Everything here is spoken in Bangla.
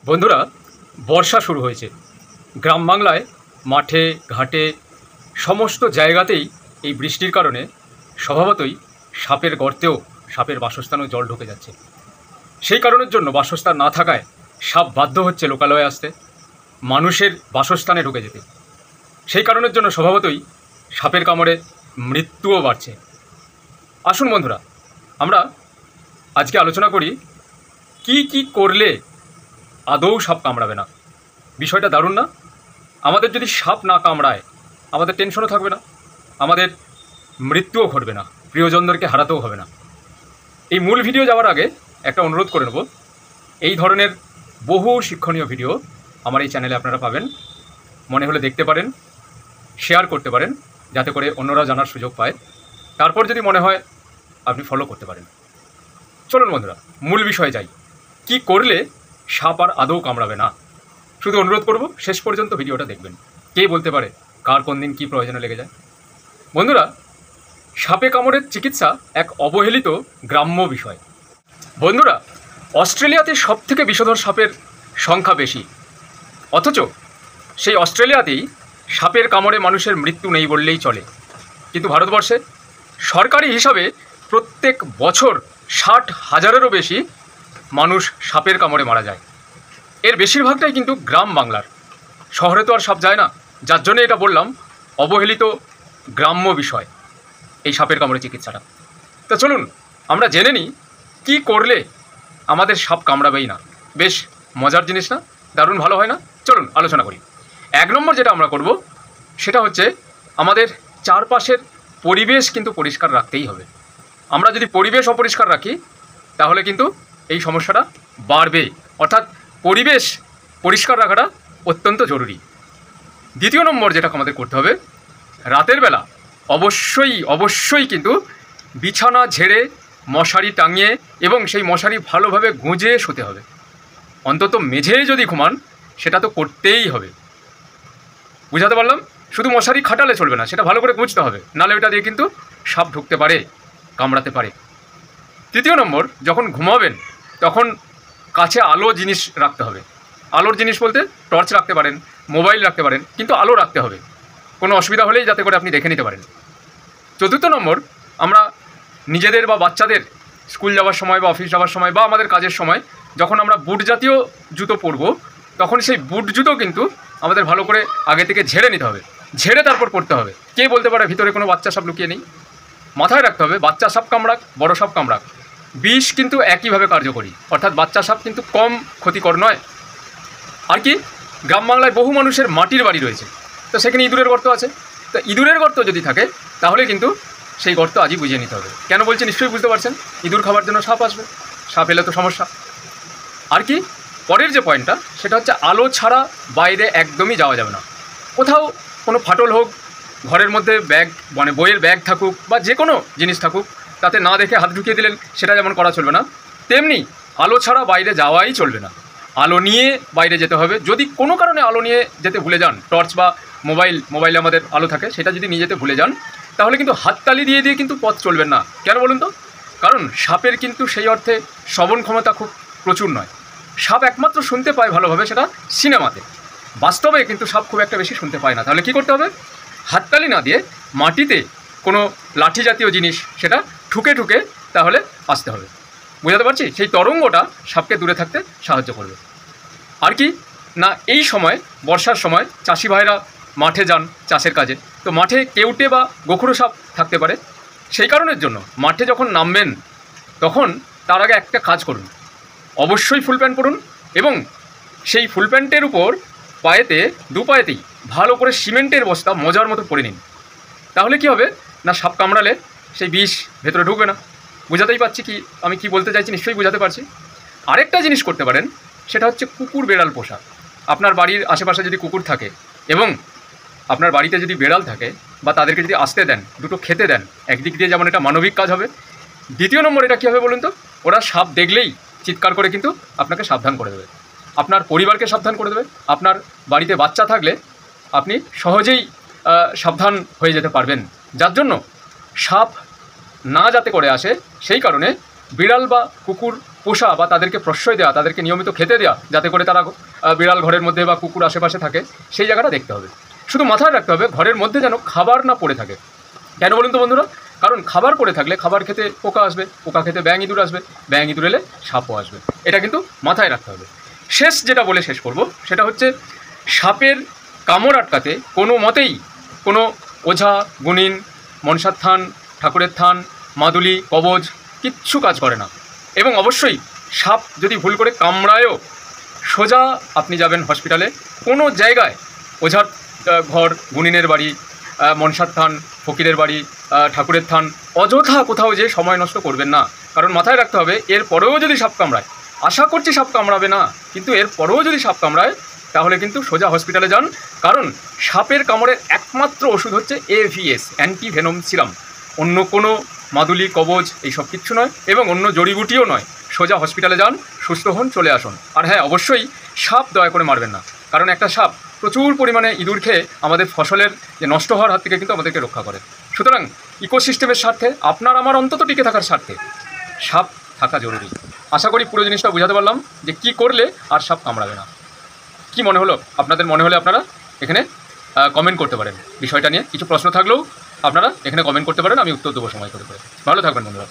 বন্ধুরা, বর্ষা শুরু হয়েছে। গ্রাম বাংলায় মাঠে ঘাটে সমস্ত জায়গাতেই এই বৃষ্টির কারণে স্বভাবতই সাপের গর্তেও সাপের বাসস্থানেও জল ঢুকে যাচ্ছে। সেই কারণের জন্য বাসস্থান না থাকায় সাপ বাধ্য হচ্ছে লোকালয়ে আসতে, মানুষের বাসস্থানে ঢুকে যেতে। সেই কারণের জন্য স্বভাবতই সাপের কামড়ে মৃত্যুও বাড়ছে। আসুন বন্ধুরা, আমরা আজকে আলোচনা করি কি কি করলে আদৌ সাপ কামড়াবে না। বিষয়টা দারুণ না? আমাদের যদি সাপ না কামড়ায় আমাদের টেনশনও থাকবে না, আমাদের মৃত্যুও ঘটবে না, প্রিয়জনদেরকে হারাতেও হবে না। এই মূল ভিডিও যাওয়ার আগে একটা অনুরোধ করে নেব, এই ধরনের বহু শিক্ষণীয় ভিডিও আমার এই চ্যানেলে আপনারা পাবেন। মনে হলে দেখতে পারেন, শেয়ার করতে পারেন, যাতে করে অন্যরা জানার সুযোগ পায়। তারপর যদি মনে হয় আপনি ফলো করতে পারেন। চলুন বন্ধুরা, মূল বিষয়ে যাই। কি করলে সাপ আর আদৌ কামড়াবে না? শুধু অনুরোধ করব, শেষ পর্যন্ত ভিডিওটা দেখবেন। কে বলতে পারে কার কোন দিন কী প্রয়োজনে লেগে যায়। বন্ধুরা, সাপে কামড়ের চিকিৎসা এক অবহেলিত গ্রাম্য বিষয়। বন্ধুরা, অস্ট্রেলিয়াতে সবথেকে বিষধর সাপের সংখ্যা বেশি, অথচ সেই অস্ট্রেলিয়াতেই সাপের কামড়ে মানুষের মৃত্যু নেই বললেই চলে। কিন্তু ভারতবর্ষে সরকারি হিসাবে প্রত্যেক বছর 60,000-এরও বেশি মানুষ সাপের কামড়ে মারা যায়। এর বেশিরভাগটাই কিন্তু গ্রাম বাংলার। শহরে তো আর সাপ যায় না, যার জন্য এটা বললাম অবহেলিত গ্রাম্য বিষয় এই সাপের কামড়ে চিকিৎসাটা। তো চলুন আমরা জেনে নিই কী করলে আমাদের সাপ কামড়াবেই না। বেশ মজার জিনিস না? দারুণ ভালো হয় না? চলুন আলোচনা করি। 1 নম্বর যেটা আমরা করব সেটা হচ্ছে আমাদের চারপাশের পরিবেশ কিন্তু পরিষ্কার রাখতেই হবে। আমরা যদি পরিবেশ অপরিষ্কার রাখি তাহলে কিন্তু এই সমস্যাটা বাড়বে। অর্থাৎ পরিবেশ পরিষ্কার রাখাটা অত্যন্ত জরুরি। 2 নম্বর যেটা আমাদের করতে হবে, রাতের বেলা অবশ্যই কিন্তু বিছানা ঝেড়ে মশারি টাঙিয়ে এবং সেই মশারি ভালোভাবে গুঁজে শুতে হবে। অন্তত মেঝে যদি ঘুমান সেটা তো করতেই হবে। বুঝাতে পারলাম? শুধু মশারি খাটালে চলবে না, সেটা ভালো করে গুঁজতে হবে, নাহলে ওটা দিয়ে কিন্তু সাপ ঢুকতে পারে, কামড়াতে পারে। 3 নম্বর, যখন ঘুমাবেন তখন কাছে আলো জিনিস রাখতে হবে। আলোর জিনিস বলতে টর্চ রাখতে পারেন, মোবাইল রাখতে পারেন, কিন্তু আলো রাখতে হবে, কোনো অসুবিধা হলেই যাতে করে আপনি দেখে নিতে পারেন। 4 নম্বর, আমরা নিজেদের বা বাচ্চাদের স্কুল যাওয়ার সময় বা অফিস যাওয়ার সময় বা আমাদের কাজের সময় যখন আমরা বুট জাতীয় জুতো পরবো, তখন সেই বুট জুতো কিন্তু আমাদের ভালো করে আগে থেকে ঝেড়ে নিতে হবে, ঝেড়ে তারপর পরতে হবে। কে বলতে পারে ভিতরে কোনো বাচ্চা সাপ লুকিয়ে নেই? মাথায় রাখতে হবে, বাচ্চা সাপ কামড়াক বড় সাপ কামড়াক, বিষ কিন্তু একইভাবে কার্যকরী। অর্থাৎ বাচ্চা সাপ কিন্তু কম ক্ষতিকর নয়। আর কি, গ্রাম বাংলায় বহু মানুষের মাটির বাড়ি রয়েছে, তো সেখানে ইঁদুরের গর্ত আছে। তো ইঁদুরের গর্ত যদি থাকে তাহলে কিন্তু সেই গর্ত আজই বুঝিয়ে নিতে হবে। কেন বলছি নিশ্চয়ই বুঝতে পারছেন, ইঁদুর খাবার জন্য সাপ আসবে, সাপ এলে তো সমস্যা। আর কি, পরের যে পয়েন্টটা সেটা হচ্ছে আলো ছাড়া বাইরে একদমই যাওয়া যাবে না। কোথাও কোনো ফাটল হোক, ঘরের মধ্যে ব্যাগ মানে বইয়ের ব্যাগ থাকুক বা যে কোনো জিনিস থাকুক, তাতে না দেখে হাত ঢুকিয়ে দিলেন, সেটা যেমন করা চলবে না, তেমনি আলো ছাড়া বাইরে যাওয়াই চলবে না। আলো নিয়ে বাইরে যেতে হবে। যদি কোনো কারণে আলো নিয়ে যেতে ভুলে যান, টর্চ বা মোবাইলে আমাদের আলো থাকে, সেটা যদি নিয়ে যেতে ভুলে যান তাহলে কিন্তু হাততালি দিয়ে কিন্তু পথ চলবেন না। কেন বলুন তো? কারণ সাপের কিন্তু সেই অর্থে শ্রবণ ক্ষমতা খুব প্রচুর নয়। সাপ একমাত্র শুনতে পায় ভালোভাবে সেটা সিনেমাতে, বাস্তবে কিন্তু সাপ খুব একটা বেশি শুনতে পায় না। তাহলে কী করতে হবে? হাততালি না দিয়ে মাটিতে কোনো লাঠি জাতীয় জিনিস সেটা ঠুকে তাহলে আসতে হবে। বুঝাতে পারছি? সেই তরঙ্গটা সাপকে দূরে থাকতে সাহায্য করবে। আর কি না, এই সময় বর্ষার সময় চাষি ভাইরা মাঠে যান চাষের কাজে, তো মাঠে কেউটে বা গোখরো সাপ থাকতে পারে। সেই কারণের জন্য মাঠে যখন নামবেন তখন তার আগে একটা কাজ করুন, অবশ্যই ফুল প্যান্ট পরুন এবং সেই ফুল প্যান্টের উপর দু পায়েতেই ভালো করে সিমেন্টের বস্তা মজার মতো পরে নিন। তাহলে কি হবে না, সাপ কামড়ালে সেই বিষ ভেতরে ঢুকবে না। বোঝাতেই পারছি কি আমি কি বলতে চাইছি, নিশ্চয়ই বোঝাতে পারছি। আরেকটা জিনিস করতে পারেন, সেটা হচ্ছে কুকুর বেড়াল পোষা। আপনার বাড়ির আশেপাশে যদি কুকুর থাকে এবং আপনার বাড়িতে যদি বেড়াল থাকে বা তাদেরকে যদি আসতে দেন, দুটো খেতে দেন, একদিক দিয়ে যেমন এটা মানবিক কাজ হবে, 2 নম্বর এটা কী হবে বলুন তো? ওরা সাপ দেখলেই চিৎকার করে কিন্তু আপনাকে সাবধান করে দেবে, আপনার পরিবারকে সাবধান করে দেবে। আপনার বাড়িতে বাচ্চা থাকলে আপনি সহজেই সাবধান হয়ে যেতে পারবেন। যার জন্য সাপ না যাতে করে আসে সেই কারণে বিড়াল বা কুকুর পোষা বা তাদেরকে প্রশ্রয় দেওয়া, তাদেরকে নিয়মিত খেতে দেওয়া, যাতে করে তারা বিড়াল ঘরের মধ্যে বা কুকুর আশেপাশে থাকে, সেই জায়গাটা দেখতে হবে। শুধু মাথায় রাখতে হবে ঘরের মধ্যে যেন খাবার না পড়ে থাকে। কেন বলুন তো বন্ধুরা? কারণ খাবার পড়ে থাকলে খাবার খেতে পোকা আসবে, পোকা খেতে ব্যাঙ ইঁদুর আসবে, ব্যাঙ ইঁদুর এলে সাপও আসবে। এটা কিন্তু মাথায় রাখতে হবে। শেষ যেটা বলে শেষ করব সেটা হচ্ছে, সাপের কামড় আটকাতে কোনো মতেই কোনো ওঝা, গুণিন, মনসার থান, ঠাকুরের থান, মাদুলি, কবজ কিচ্ছু কাজ করে না। এবং অবশ্যই সাপ যদি ভুল করে কামড়ায়ও সোজা আপনি যাবেন হসপিটালে। কোনো জায়গায় ওঝার ঘর, গুণিনের বাড়ি, মনসার থান, ফকিরের বাড়ি, ঠাকুরের থান, অযথা কোথাও যে সময় নষ্ট করবেন না। কারণ মাথায় রাখতে হবে এর পরেও যদি সাপ কামড়ায়, আশা করছি সাপ কামড়াবে না, কিন্তু এর পরেও যদি সাপ কামড়ায় তাহলে কিন্তু সোজা হসপিটালে যান। কারণ সাপের কামড়ের একমাত্র ওষুধ হচ্ছে AVS, অ্যান্টিভেনম সিরাম। অন্য কোনো মাদুলি, কবজ এইসব কিচ্ছু নয়, এবং অন্য জড়িবুটিও নয়। সোজা হসপিটালে যান, সুস্থ হন, চলে আসুন। আর হ্যাঁ, অবশ্যই সাপ দয়া করে মারবেন না, কারণ একটা সাপ প্রচুর পরিমাণে ইঁদুর খেয়ে আমাদের ফসলের যে নষ্ট হওয়ার হাত থেকে কিন্তু আমাদেরকে রক্ষা করে। সুতরাং ইকোসিস্টেমের স্বার্থে, আপনার আমার অন্তত টিকে থাকার স্বার্থে সাপ থাকা জরুরি। আশা করি পুরো জিনিসটা বোঝাতে পারলাম যে কী করলে আর সাপ কামড়াবে না। কি মনে হলো আপনাদের? মনে হলে আপনারা এখানে কমেন্ট করতে পারেন। বিষয়টা নিয়ে কিছু প্রশ্ন থাকলেও আপনারা এখানে কমেন্ট করতে পারেন, আমি উত্তর দেবো সময় করে। ভালো থাকবেন বন্ধুরা।